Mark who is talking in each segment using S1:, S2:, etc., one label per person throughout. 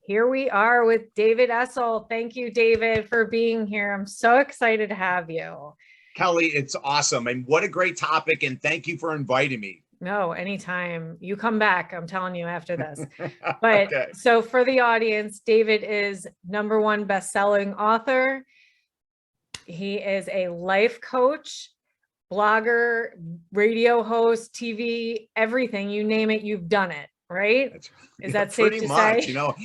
S1: Here we are with David Essel. Thank you, David, for being here. I'm so excited to have you.
S2: Kelly, it's awesome. And what a great topic. And thank you for inviting me.
S1: No, anytime you come back, I'm telling you after this. But
S2: Okay.
S1: so for the audience, David is #1 best-selling author. He is a life coach, blogger, radio host, TV, everything. You name it, you've done it, right? Is that safe
S2: Pretty
S1: to
S2: much,
S1: say?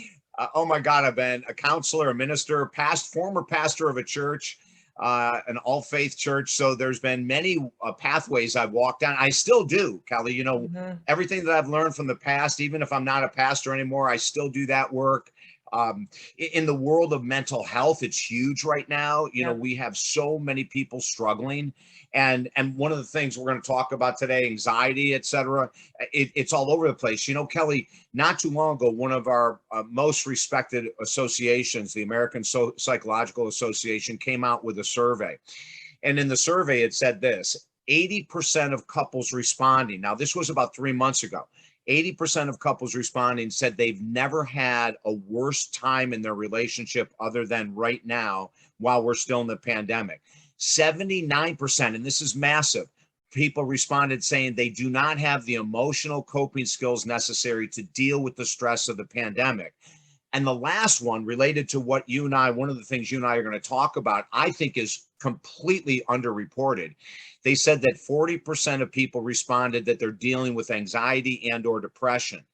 S2: oh my God, I've been a counselor, a minister, former pastor of a church, an all faith church. So there's been many pathways I've walked down. I still do, Kelly. Everything that I've learned from the past, even if I'm not a pastor anymore, I still do that work. In the world of mental health, it's huge right now.
S1: Yep.
S2: We have so many people struggling. And one of the things we're going to talk about today, anxiety, et cetera, it's all over the place. Kelly, not too long ago, one of our most respected associations, the American Psychological Association, came out with a survey. And in the survey, it said this: 80% of couples responding. Now, this was about 3 months ago. 80% of couples responding said they've never had a worse time in their relationship other than right now while we're still in the pandemic. 79%, and this is massive, people responded saying they do not have the emotional coping skills necessary to deal with the stress of the pandemic. And the last one, related to what one of the things you and I are going to talk about, I think is completely underreported. They said that 40% of people responded that they're dealing with anxiety and or depression.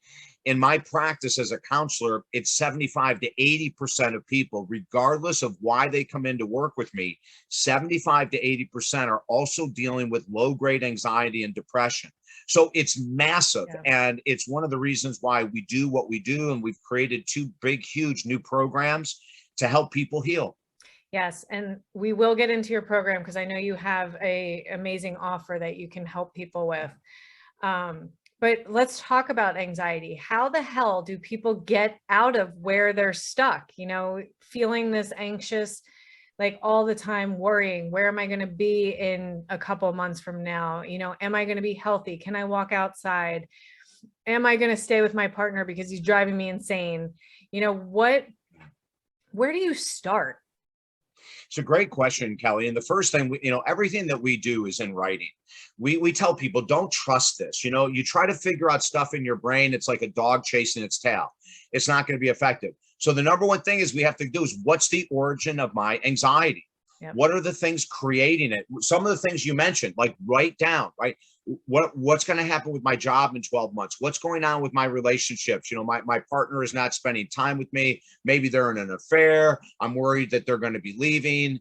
S2: In my practice as a counselor, it's 75 to 80% of people, regardless of why they come in to work with me, 75 to 80% are also dealing with low-grade anxiety and depression. So it's massive. Yeah. And it's one of the reasons why we do what we do. And we've created 2 big, huge new programs to help people heal.
S1: Yes. And we will get into your program because I know you have an amazing offer that you can help people with. But let's talk about anxiety. How the hell do people get out of where they're stuck? Feeling this anxious, like all the time, worrying, where am I going to be in a couple of months from now? Am I going to be healthy? Can I walk outside? Am I going to stay with my partner because he's driving me insane? Where do you start?
S2: It's a great question, Kelly. And the first thing, everything that we do is in writing. We tell people, don't trust this. You try to figure out stuff in your brain. It's like a dog chasing its tail. It's not going to be effective. So the number one thing is we have to do is, what's the origin of my anxiety? Yep. What are the things creating it? Some of the things you mentioned, like write down, right? What's going to happen with my job in 12 months? What's going on with my relationships? My partner is not spending time with me. Maybe they're in an affair. I'm worried that they're going to be leaving.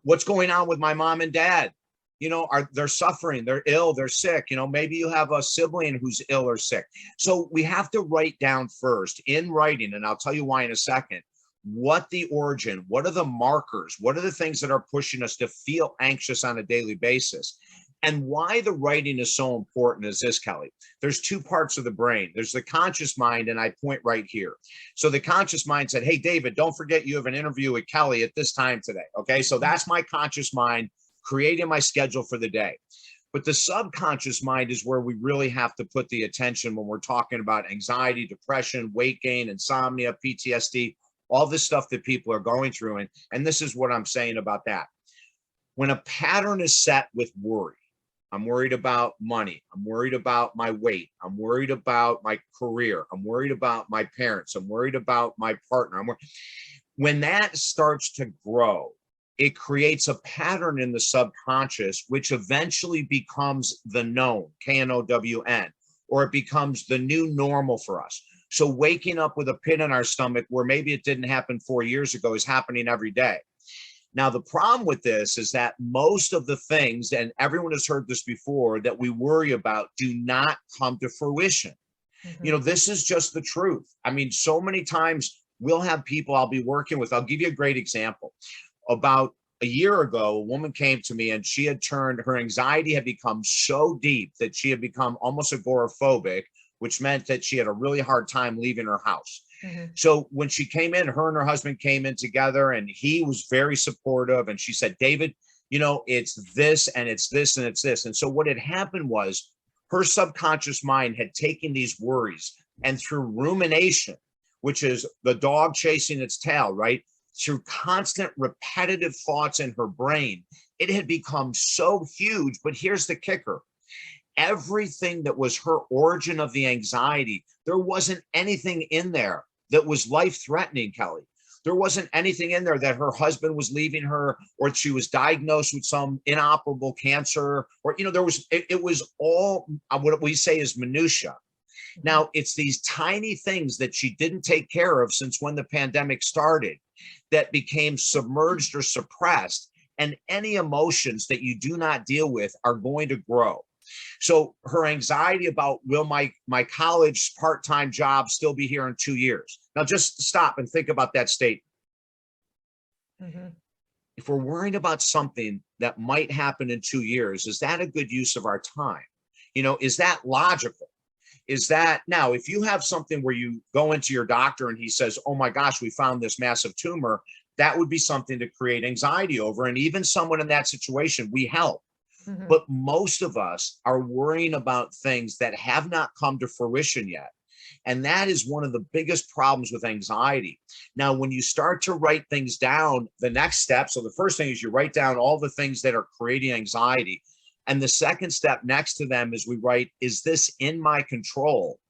S2: What's going on with my mom and dad? They're suffering, they're ill, they're sick. Maybe you have a sibling who's ill or sick. So we have to write down first in writing, and I'll tell you why in a second, what the origin, what are the markers, what are the things that are pushing us to feel anxious on a daily basis. And why the writing is so important is this, Kelly. There's 2 parts of the brain. There's the conscious mind, and I point right here. So the conscious mind said, hey, David, don't forget you have an interview with Kelly at this time today. Okay, so that's my conscious mind creating my schedule for the day. But the subconscious mind is where we really have to put the attention when we're talking about anxiety, depression, weight gain, insomnia, PTSD, all this stuff that people are going through. And this is what I'm saying about that. When a pattern is set with worry, I'm worried about money. I'm worried about my weight. I'm worried about my career. I'm worried about my parents. I'm worried about my partner. When that starts to grow, it creates a pattern in the subconscious, which eventually becomes the known, KNOWN, or it becomes the new normal for us. So waking up with a pit in our stomach where maybe it didn't happen 4 years ago is happening every day. Now, the problem with this is that most of the things, and everyone has heard this before, that we worry about do not come to fruition. Mm-hmm. This is just the truth. I mean, so many times we'll have people I'll be working with. I'll give you a great example. About a year ago, a woman came to me and her anxiety had become so deep that she had become almost agoraphobic, which meant that she had a really hard time leaving her house. Mm-hmm. So when she came in, her and her husband came in together, and he was very supportive. And she said, David, it's this and it's this and it's this. And so what had happened was her subconscious mind had taken these worries, and through rumination, which is the dog chasing its tail, right? Through constant repetitive thoughts in her brain, it had become so huge. But here's the kicker. Everything that was her origin of the anxiety, there wasn't anything in there that was life-threatening, Kelly. There wasn't anything in there that her husband was leaving her, or she was diagnosed with some inoperable cancer, or, it was all what we say is minutia. Now, it's these tiny things that she didn't take care of since when the pandemic started that became submerged or suppressed. And any emotions that you do not deal with are going to grow. So her anxiety about, will my college part-time job still be here in 2 years? Now just stop and think about that statement.
S1: Mm-hmm.
S2: If we're worrying about something that might happen in 2 years, is that a good use of our time? Is that logical? Is that, now, if you have something where you go into your doctor and he says, oh my gosh, we found this massive tumor, that would be something to create anxiety over. And even someone in that situation, we help.
S1: Mm-hmm.
S2: But most of us are worrying about things that have not come to fruition yet. And that is one of the biggest problems with anxiety. Now, when you start to write things down, the next step, so the first thing is you write down all the things that are creating anxiety. And the second step next to them is we write, is this in my control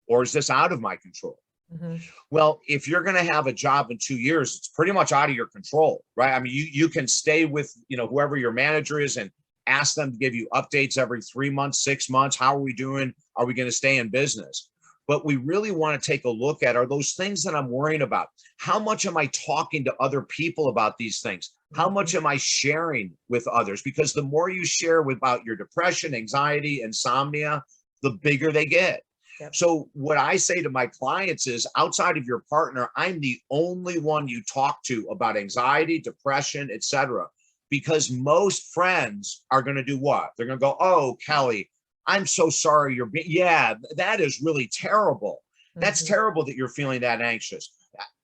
S2: or is this out of my control?
S1: Mm-hmm.
S2: Well, if you're going to have a job in 2 years, it's pretty much out of your control, right? I mean, you can stay with, whoever your manager is and ask them to give you updates every 3 months, 6 months. How are we doing? Are we going to stay in business? But we really want to take a look at, are those things that I'm worrying about? How much am I talking to other people about these things? How much am I sharing with others? Because the more you share about your depression, anxiety, insomnia, the bigger they get. Yep. So what I say to my clients is, outside of your partner, I'm the only one you talk to about anxiety, depression, etc. Because most friends are going to do what? They're going to go, oh, Kelly, I'm so sorry you're being, yeah, that is really terrible. That's terrible that you're feeling that anxious.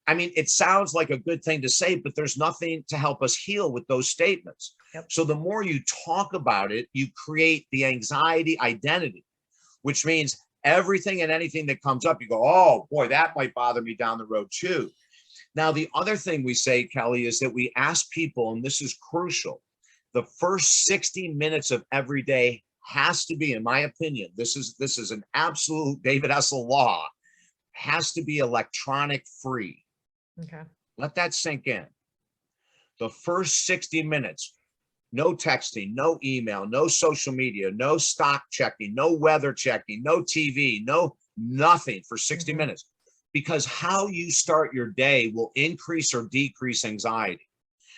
S2: I mean, it sounds like a good thing to say, but there's nothing to help us heal with those statements. Yep. So the more you talk about it, you create the anxiety identity, which means everything and anything that comes up, you go, oh boy, that might bother me down the road too. Now, the other thing we say, Kelly, is that we ask people, and this is crucial, the first 60 minutes of every day has to be, in my opinion, this is an absolute David Essel law, has to be electronic free.
S1: Okay.
S2: Let that sink in. The first 60 minutes, no texting, no email, no social media, no stock checking, no weather checking, no TV, no nothing for 60 minutes. Because how you start your day will increase or decrease anxiety.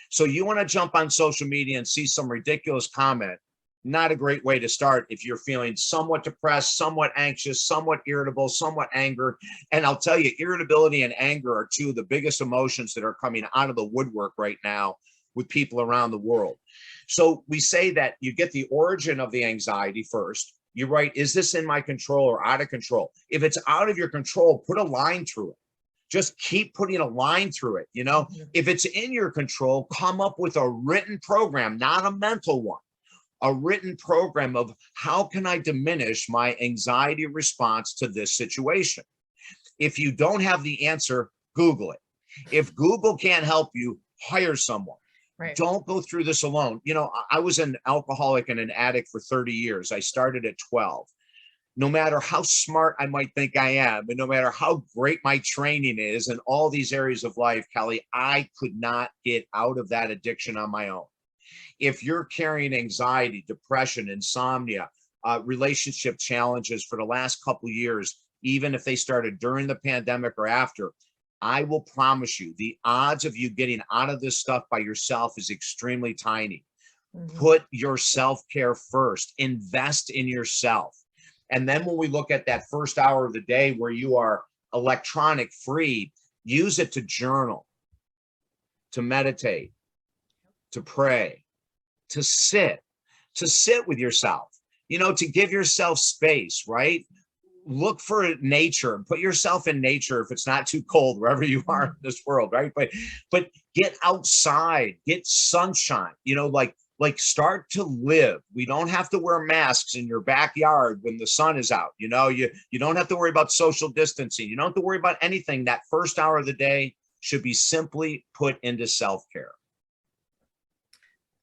S2: So you want to jump on social media and see some ridiculous comment, not a great way to start if you're feeling somewhat depressed, somewhat anxious, somewhat irritable, somewhat angry. And I'll tell you, irritability and anger are two of the biggest emotions that are coming out of the woodwork right now with people around the world. So we say that you get the origin of the anxiety first. You write, is this in my control or out of control? If it's out of your control, put a line through it. Just keep putting a line through it. If it's in your control, come up with a written program, not a mental one. A written program of how can I diminish my anxiety response to this situation? If you don't have the answer, Google it. If Google can't help you, hire someone. Right. Don't go through this alone. I was an alcoholic and an addict for 30 years. I started at 12. No matter how smart I might think I am, and no matter how great my training is in all these areas of life, Kelly, I could not get out of that addiction on my own. If you're carrying anxiety, depression, insomnia, relationship challenges for the last couple of years, even if they started during the pandemic or after, I will promise you the odds of you getting out of this stuff by yourself is extremely tiny. Put your self-care first. Invest in yourself. And then when we look at that first hour of the day where you are electronic free, use it to journal, to meditate, to pray, to sit with yourself, to give yourself space, right? Look for nature and put yourself in nature if it's not too cold, wherever you are in this world, right? But get outside, get sunshine, Like, start to live. We don't have to wear masks in your backyard when the sun is out. You know, you don't have to worry about social distancing. You don't have to worry about anything. That first hour of the day should be simply put into self-care.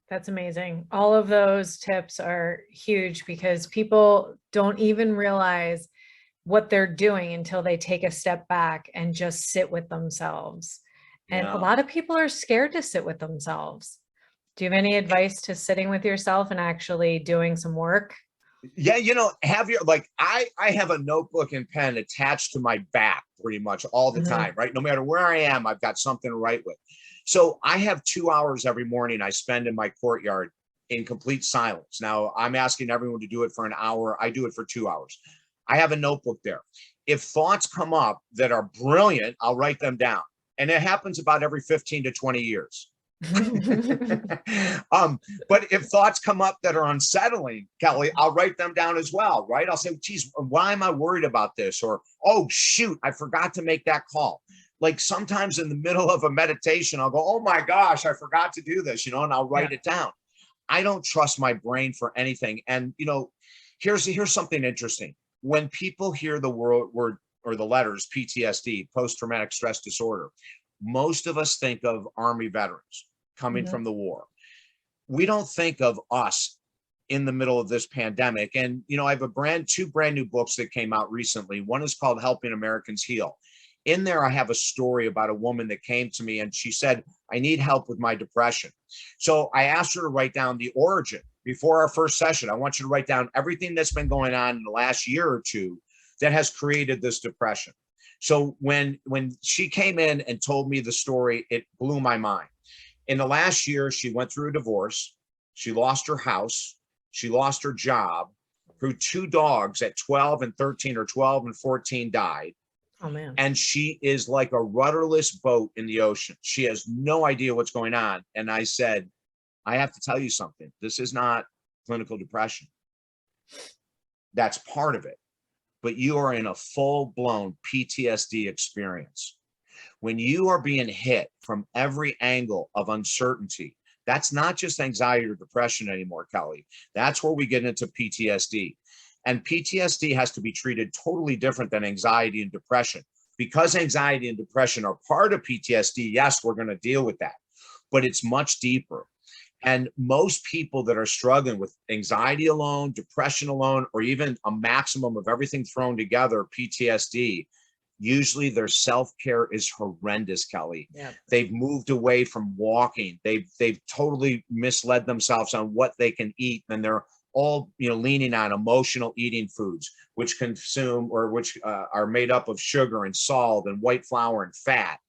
S1: That's amazing. All of those tips are huge because people don't even realize what they're doing until they take a step back and just sit with themselves. And a
S2: Yeah.
S1: lot of people are scared to sit with themselves. Do you have any advice to sitting with yourself and actually doing some work?
S2: Yeah, you know, have your like I have a notebook and pen attached to my back pretty much all the
S1: Mhm.
S2: time, right? No matter where I am, I've got something to write with. So I have 2 hours every morning I spend in my courtyard in complete silence. Now I'm asking everyone to do it for an hour. I do it for 2 hours. I have a notebook there. If thoughts come up that are brilliant, I'll write them down. And it happens about every 15 to 20 years. But if thoughts come up that are unsettling, Kelly, I'll write them down as well, right? I'll say, geez, why am I worried about this? Or, oh, shoot, I forgot to make that call. Like sometimes in the middle of a meditation, I'll go, oh my gosh, I forgot to do this, you know, and I'll write it down. I don't trust my brain for anything. And, you know, here's something interesting. When people hear the word or the letters PTSD, post-traumatic stress disorder, most of us think of Army veterans coming
S1: Mhm.
S2: from the war. We don't think of us in the middle of this pandemic. And, you know, I have two brand new books that came out recently. One is called Helping Americans Heal. In there, I have a story about a woman that came to me and she said, I need help with my depression. So I asked her to write down the origin before our first session. I want you to write down everything that's been going on in the last year or two that has created this depression. So when she came in and told me the story, it blew my mind. In the last year, she went through a divorce. She lost her house. She lost her job. Her two dogs at 12 and 13 or 12 and 14 died.
S1: Oh man.
S2: And she is like a rudderless boat in the ocean. She has no idea what's going on. And I said, I have to tell you something. This is not clinical depression. That's part of it. But you are in a full-blown PTSD experience. When you are being hit from every angle of uncertainty, that's not just anxiety or depression anymore, Kelly. That's where we get into PTSD. And PTSD has to be treated totally different than anxiety and depression. Because anxiety and depression are part of PTSD, yes, we're going to deal with that, but it's much deeper. And most people that are struggling with anxiety alone, depression alone, or even a maximum of everything thrown together, PTSD, usually their self-care is horrendous, Kelly.
S1: Yeah.
S2: They've moved away from walking. They've totally misled themselves on what they can eat, and they're all, you know, leaning on emotional eating foods, which consume or which are made up of sugar and salt and white flour and fat.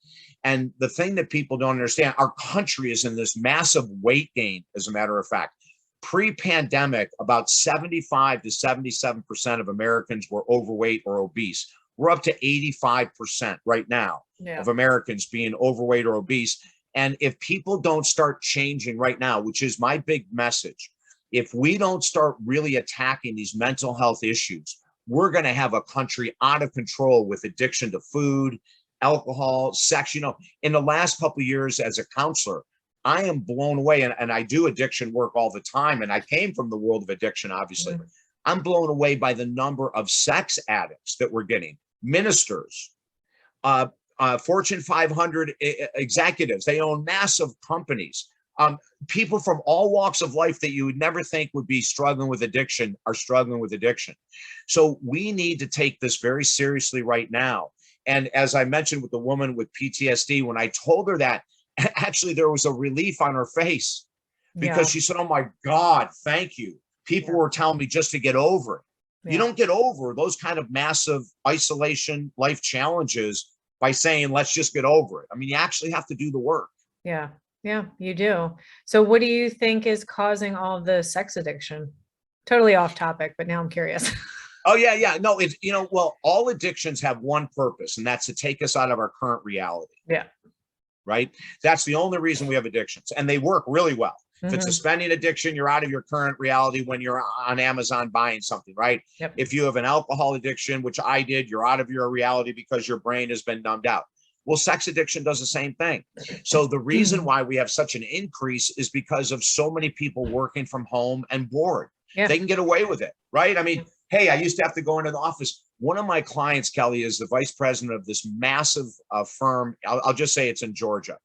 S2: And the thing that people don't understand, our country is in this massive weight gain, as a matter of fact. Pre-pandemic, about 75 to 77% of Americans were overweight or obese. We're up to 85% right now of Americans being overweight or obese. And if people don't start changing right now, which is my big message, if we don't start really attacking these mental health issues, we're going to have a country out of control with addiction to food, alcohol, sex. You know, in the last couple of years as a counselor, I am blown away. And I do addiction work all the time. And I came from the world of addiction, obviously.
S1: Mhm.
S2: I'm blown away by the number of sex addicts that we're getting. Ministers, Fortune 500 executives, they own massive companies. People from all walks of life that you would never think would be struggling with addiction are struggling with addiction. So we need to take this very seriously right now. And as I mentioned with the woman with PTSD, when I told her that, actually there was a relief on her face because she said, oh my God, thank you. People were telling me just to get over it. You don't get over those kind of massive isolation life challenges by saying, let's just get over it. I mean, you actually have to do the work.
S1: Yeah. Yeah, you do. So what do you think is causing all of the sex addiction? Totally off topic, but now I'm curious.
S2: Oh, yeah, yeah. No, it's, you know, well, all addictions have one purpose, and that's to take us out of our current reality.
S1: Yeah.
S2: Right. That's the only reason we have addictions, and they work really well. If it's a
S1: Mhm.
S2: spending addiction, you're out of your current reality when you're on Amazon buying something, right?
S1: Yep.
S2: If you have an alcohol addiction, which I did, you're out of your reality because your brain has been numbed out. Well, sex addiction does the same thing. So the reason why we have such an increase is because of so many people working from home and bored.
S1: Yeah.
S2: They can get away with it, right? I mean, hey, I used to have to go into the office. One of my clients, Kelly, is the vice president of this massive firm. I'll just say it's in Georgia,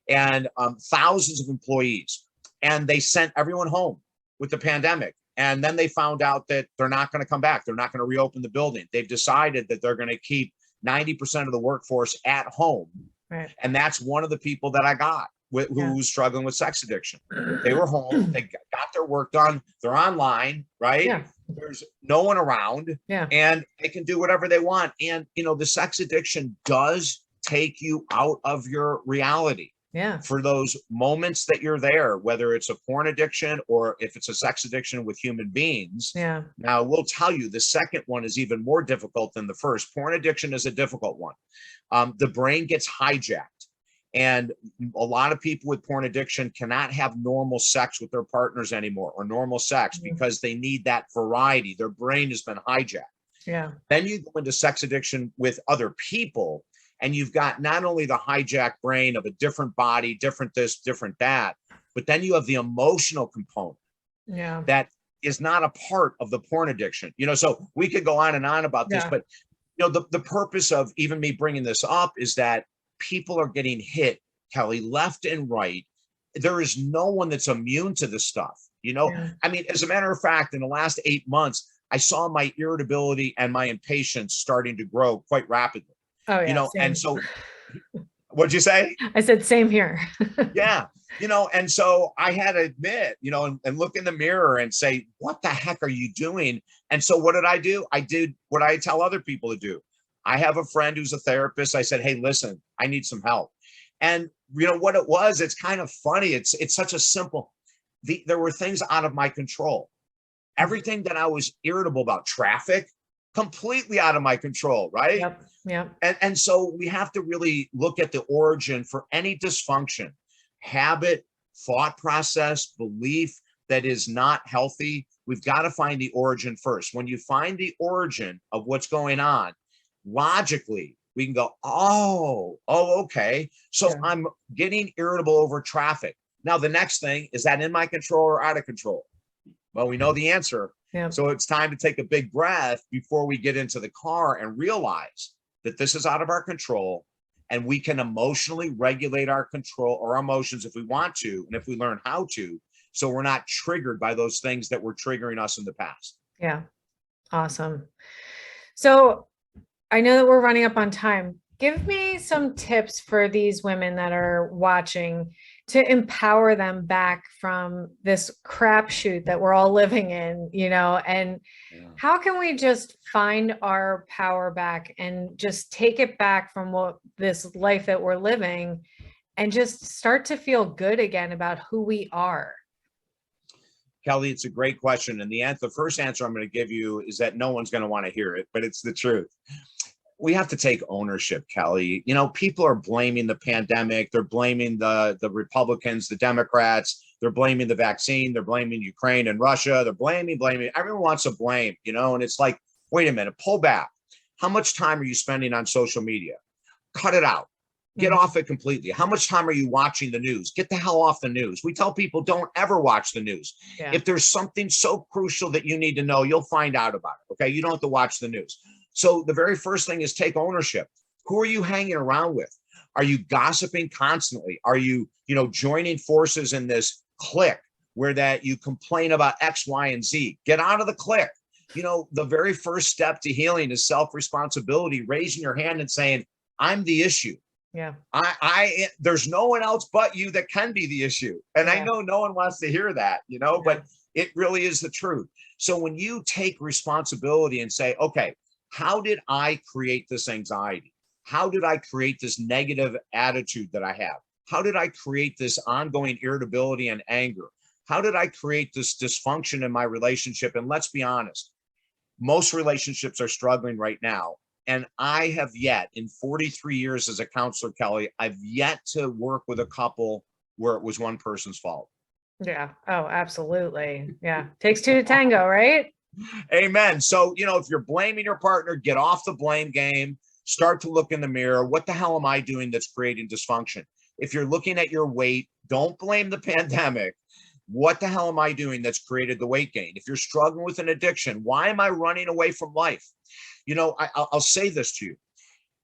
S2: and thousands of employees. And they sent everyone home with the pandemic. And then they found out that they're not going to come back. They're not going to reopen the building. They've decided that they're going to keep 90% of the workforce at home.
S1: Right.
S2: And that's one of the people that I got who was struggling with sex addiction. They were home. They got their work done. They're online, right?
S1: Yeah.
S2: There's no one around.
S1: Yeah.
S2: And they can do whatever they want. And, you know, the sex addiction does take you out of your reality.
S1: Yeah.
S2: For those moments that you're there, whether it's a porn addiction or if it's a sex addiction with human beings.
S1: Yeah.
S2: Now, we'll tell you the second one is even more difficult than the first. Porn addiction is a difficult one. The brain gets hijacked. And a lot of people with porn addiction cannot have normal sex with their partners anymore, or normal sex, because they need that variety. Their brain has been hijacked.
S1: Yeah.
S2: Then you go into sex addiction with other people, and you've got not only the hijacked brain of a different body, different this, different that, but then you have the emotional component.
S1: Yeah.
S2: That is not a part of the porn addiction. You know, so we could go on and on about this, but you know, the purpose of even me bringing this up is that people are getting hit, Kelly, left and right. There is no one that's immune to this stuff. You know, I mean, as a matter of fact, in the last 8 months, I saw my irritability and my impatience starting to grow quite rapidly.
S1: Oh, yeah.
S2: You know,
S1: same.
S2: and so what'd you say?
S1: I said, same here.
S2: Yeah. You know, and so I had to admit, you know, and look in the mirror and say, what the heck are you doing? And so what did I do? I did what I tell other people to do. I have a friend who's a therapist. I said, hey, listen, I need some help. And you know what it was? It's kind of funny. It's such a simple, there were things out of my control. Everything that I was irritable about, traffic, completely out of my control, right?
S1: Yep. Yep.
S2: And so we have to really look at the origin for any dysfunction, habit, thought process, belief that is not healthy. We've got to find the origin first. When you find the origin of what's going on, logically, we can go, oh, okay. So I'm getting irritable over traffic. Now, the next thing, is that in my control or out of control? Well, we know the answer.
S1: Yeah.
S2: So it's time to take a big breath before we get into the car and realize that this is out of our control, and we can emotionally regulate our control or our emotions if we want to, and if we learn how to, so we're not triggered by those things that were triggering us in the past.
S1: Yeah. Awesome. So I know that we're running up on time. Give me some tips for these women that are watching to empower them back from this crapshoot that we're all living in, you know, and how can we just find our power back and just take it back from what this life that we're living and just start to feel good again about who we are?
S2: Kelly, it's a great question. And the first answer I'm going to give you is that no one's going to want to hear it, but it's the truth. We have to take ownership, Kelly. You know, people are blaming the pandemic. They're blaming the Republicans, the Democrats. They're blaming the vaccine. They're blaming Ukraine and Russia. They're blaming. Everyone wants to blame, you know, and it's like, wait a minute, pull back. How much time are you spending on social media? Cut it out. Get off it completely. How much time are you watching the news? Get the hell off the news. We tell people don't ever watch the news. Yeah. If there's something so crucial that you need to know, you'll find out about it. Okay. You don't have to watch the news. So the very first thing is take ownership. Who are you hanging around with? Are you gossiping constantly? Are you, joining forces in this clique where that you complain about X, Y, and Z? Get out of the clique. The very first step to healing is self-responsibility, raising your hand and saying, I'm the issue.
S1: Yeah.
S2: There's no one else but you that can be the issue. And I know no one wants to hear that, but it really is the truth. So when you take responsibility and say, okay, how did I create this anxiety? How did I create this negative attitude that I have? How did I create this ongoing irritability and anger? How did I create this dysfunction in my relationship? And let's be honest, most relationships are struggling right now. And I have yet, in 43 years as a counselor, Kelly, I've yet to work with a couple where it was one person's fault.
S1: Yeah. Oh, absolutely. Yeah. Takes two to tango, right?
S2: Amen. So, if you're blaming your partner, get off the blame game. Start to look in the mirror. What the hell am I doing that's creating dysfunction? If you're looking at your weight, don't blame the pandemic. What the hell am I doing that's created the weight gain? If you're struggling with an addiction, why am I running away from life? I'll say this to you.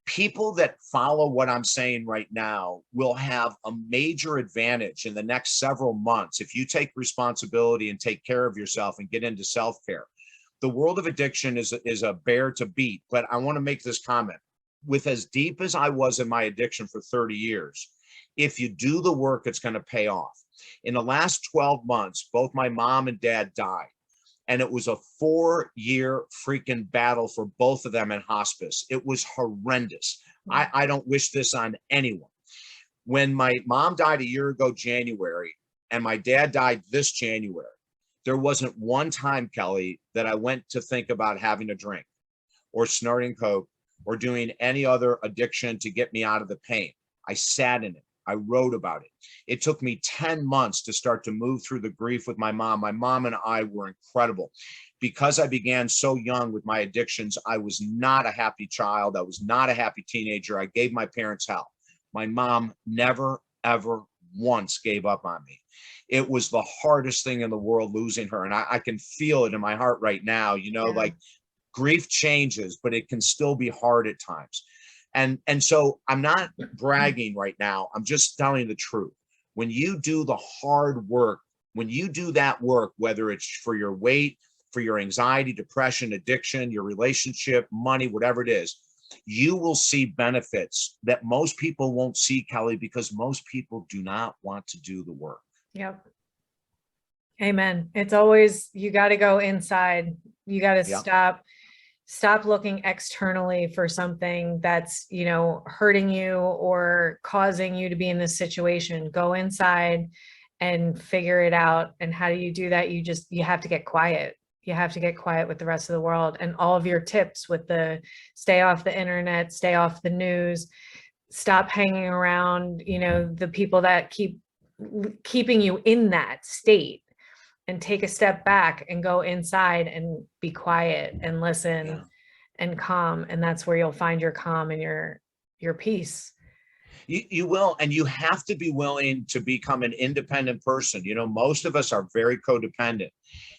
S2: People that follow what I'm saying right now will have a major advantage in the next several months if you take responsibility and take care of yourself and get into self-care. The world of addiction is a bear to beat, but I want to make this comment. With as deep as I was in my addiction for 30 years, if you do the work, it's going to pay off. In the last 12 months, both my mom and dad died. And it was a 4-year freaking battle for both of them in hospice. It was horrendous. I don't wish this on anyone. When my mom died a year ago, January, and my dad died this January, there wasn't one time, Kelly, that I went to think about having a drink or snorting coke or doing any other addiction to get me out of the pain. I sat in it. I wrote about it. It took me 10 months to start to move through the grief with my mom. My mom and I were incredible. Because I began so young with my addictions, I was not a happy child. I was not a happy teenager. I gave my parents hell. My mom never, ever once gave up on me. It was the hardest thing in the world losing her. And I can feel it in my heart right now, like grief changes, but it can still be hard at times. And so I'm not bragging right now. I'm just telling the truth. When you do the hard work, when you do that work, whether it's for your weight, for your anxiety, depression, addiction, your relationship, money, whatever it is, you will see benefits that most people won't see, Kelly, because most people do not want to do the work.
S1: Yep. Amen. It's always, you got to go inside. You got to stop looking externally for something that's, hurting you or causing you to be in this situation. Go inside and figure it out. And how do you do that? You have to get quiet. You have to get quiet with the rest of the world, and all of your tips with the stay off the internet, stay off the news, stop hanging around, the people that keeping you in that state, and take a step back and go inside and be quiet and listen and calm. And that's where you'll find your calm and your peace.
S2: You will, and you have to be willing to become an independent person. Most of us are very codependent.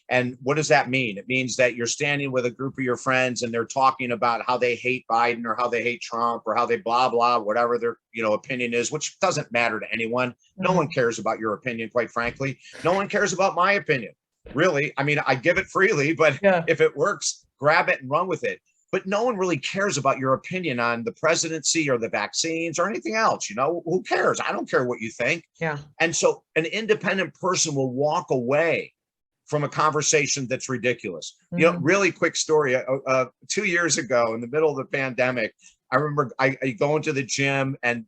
S2: And what does that mean? It means that you're standing with a group of your friends and they're talking about how they hate Biden or how they hate Trump or how they blah, blah, whatever their opinion is, which doesn't matter to anyone. No one cares about your opinion, quite frankly. No one cares about my opinion, really. I mean, I give it freely, but if it works, grab it and run with it. But no one really cares about your opinion on the presidency or the vaccines or anything else. Who cares? I don't care what you think.
S1: Yeah.
S2: And so an independent person will walk away from a conversation that's ridiculous. Really quick story. 2 years ago, in the middle of the pandemic, I remember I go into the gym, and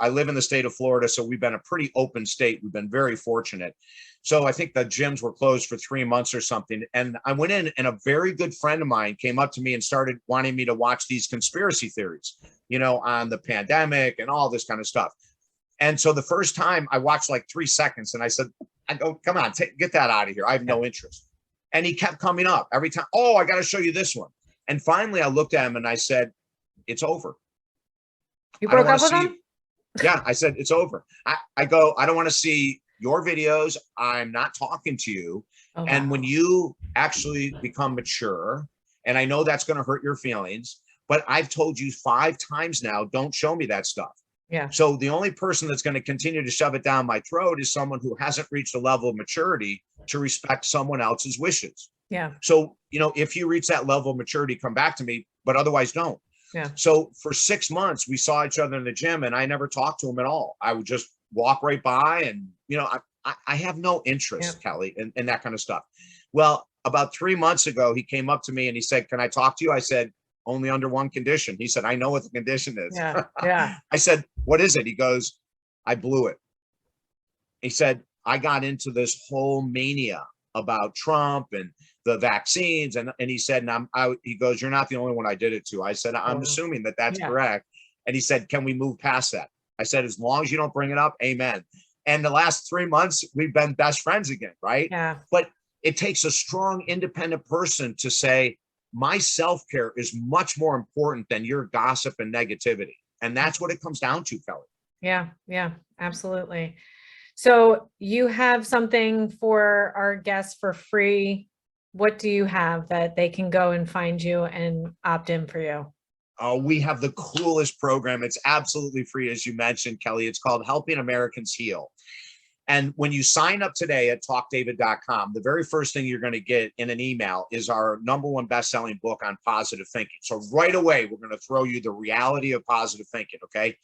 S2: I live in the state of Florida, so we've been a pretty open state. We've been very fortunate. So I think the gyms were closed for 3 months or something. And I went in, and a very good friend of mine came up to me and started wanting me to watch these conspiracy theories, on the pandemic and all this kind of stuff. And so the first time I watched like 3 seconds, and I go, come on, get that out of here. I have no interest. And he kept coming up every time. Oh, I got to show you this one. And finally I looked at him and I said, it's over.
S1: You broke up with him?
S2: Yeah, I said, it's over. I go, I don't want to see your videos. I'm not talking to you. Oh, and wow. When you actually become mature, and I know that's going to hurt your feelings, but I've told you 5 times now, don't show me that stuff.
S1: Yeah.
S2: So the only person that's going to continue to shove it down my throat is someone who hasn't reached a level of maturity to respect someone else's wishes.
S1: Yeah.
S2: So, if you reach that level of maturity, come back to me, but otherwise don't.
S1: Yeah.
S2: So for 6 months, we saw each other in the gym, and I never talked to him at all. I would just walk right by, and, I have no interest, Kelly, in that kind of stuff. Well, about 3 months ago, he came up to me and he said, can I talk to you? I said, only under one condition. He said, I know what the condition is.
S1: Yeah.
S2: I said, what is it? He goes, I blew it. He said, I got into this whole mania about Trump and the vaccines. And he said, he goes, you're not the only one I did it to. I said, I'm assuming that that's correct. And he said, can we move past that? I said, as long as you don't bring it up, amen. And the last 3 months, we've been best friends again, right?
S1: Yeah.
S2: But it takes a strong, independent person to say, my self-care is much more important than your gossip and negativity. And that's what it comes down to, Kelly.
S1: Yeah, yeah, absolutely. So you have something for our guests for free. What do you have that they can go and find you and opt in for you?
S2: We have the coolest program. It's absolutely free, as you mentioned, Kelly. It's called Helping Americans Heal. And when you sign up today at talkdavid.com, the very first thing you're going to get in an email is our #1 best-selling book on positive thinking. So right away, we're going to throw you the reality of positive thinking, okay?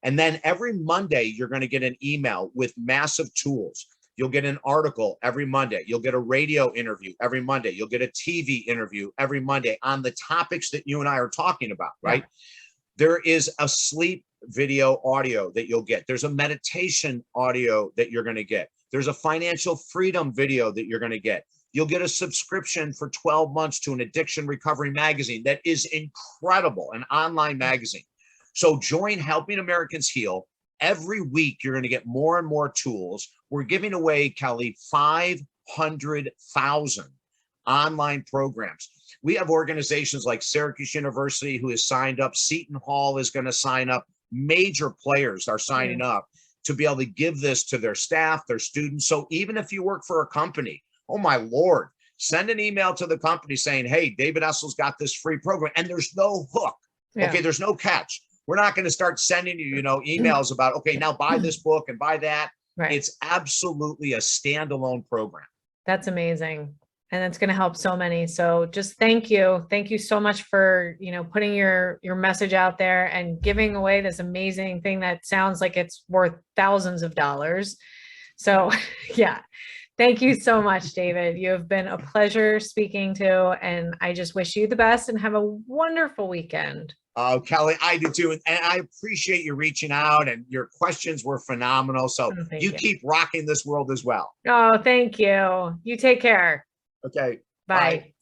S2: And then every Monday, you're going to get an email with massive tools. You'll get an article every Monday. You'll get a radio interview every Monday. You'll get a TV interview every Monday on the topics that you and I are talking about, right? Yeah. There is a sleep video audio that you'll get. There's a meditation audio that you're going to get. There's a financial freedom video that you're going to get. You'll get a subscription for 12 months to an addiction recovery magazine that is incredible, an online magazine. So join Helping Americans Heal. Every week, you're going to get more and more tools. We're giving away, Kelly, 500,000 online programs. We have organizations like Syracuse University who has signed up. Seton Hall is going to sign up. Major players are signing up to be able to give this to their staff, their students. So even if you work for a company, oh my Lord, send an email to the company saying, hey, David Essel's got this free program, and there's no hook. Yeah. Okay, there's no catch. We're not going to start sending you, emails about, okay, now buy this book and buy that. Right. It's absolutely a standalone program.
S1: That's amazing. And it's going to help so many. So just thank you. Thank you so much for, putting your message out there and giving away this amazing thing that sounds like it's worth thousands of dollars. So yeah, thank you so much, David. You have been a pleasure speaking to, and I just wish you the best and have a wonderful weekend.
S2: Oh, Kelly, I do too. And I appreciate you reaching out, and your questions were phenomenal. So you keep rocking this world as well.
S1: Oh, thank you. You take care.
S2: Okay.
S1: Bye.